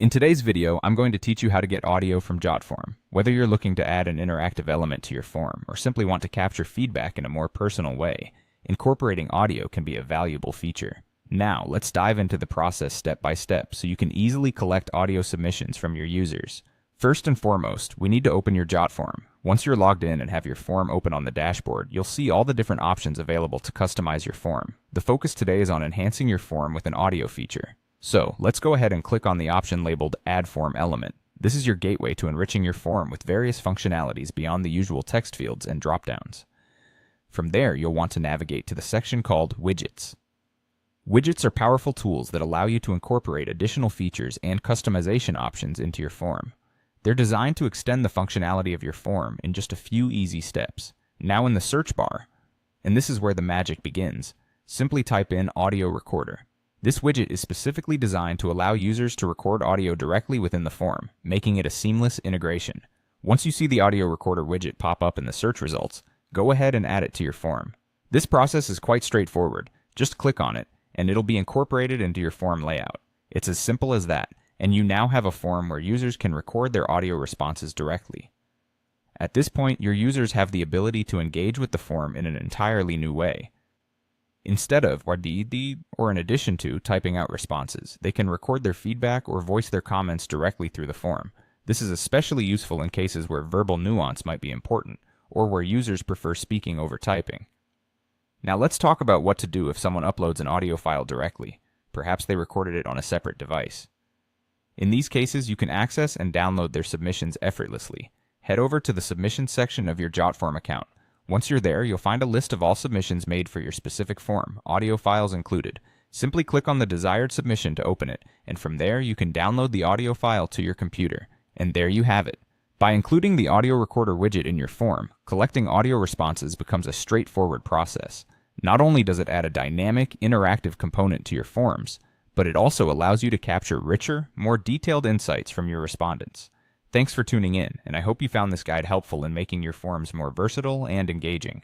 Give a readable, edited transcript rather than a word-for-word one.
In today's video, I'm going to teach you how to get audio from Jotform. Whether you're looking to add an interactive element to your form or simply want to capture feedback in a more personal way, incorporating audio can be a valuable feature. Now, let's dive into the process step by step so you can easily collect audio submissions from your users. First and foremost, we need to open your Jotform. Once you're logged in and have your form open on the dashboard, you'll see all the different options available to customize your form. The focus today is on enhancing your form with an audio feature. So, let's go ahead and click on the option labeled Add Form Element. This is your gateway to enriching your form with various functionalities beyond the usual text fields and dropdowns. From there, you'll want to navigate to the section called Widgets. Widgets are powerful tools that allow you to incorporate additional features and customization options into your form. They're designed to extend the functionality of your form in just a few easy steps. Now in the search bar, and this is where the magic begins, simply type in Audio Recorder. This widget is specifically designed to allow users to record audio directly within the form, making it a seamless integration. Once you see the Audio Recorder widget pop up in the search results, go ahead and add it to your form. This process is quite straightforward. Just click on it, and it'll be incorporated into your form layout. It's as simple as that, and you now have a form where users can record their audio responses directly. At this point, your users have the ability to engage with the form in an entirely new way. Instead of, or in addition to, typing out responses, they can record their feedback or voice their comments directly through the form. This is especially useful in cases where verbal nuance might be important, or where users prefer speaking over typing. Now let's talk about what to do if someone uploads an audio file directly. Perhaps they recorded it on a separate device. In these cases, you can access and download their submissions effortlessly. Head over to the Submissions section of your Jotform account. Once you're there, you'll find a list of all submissions made for your specific form, audio files included. Simply click on the desired submission to open it, and from there you can download the audio file to your computer. And there you have it. By including the Audio Recorder widget in your form, collecting audio responses becomes a straightforward process. Not only does it add a dynamic, interactive component to your forms, but it also allows you to capture richer, more detailed insights from your respondents. Thanks for tuning in, and I hope you found this guide helpful in making your forms more versatile and engaging.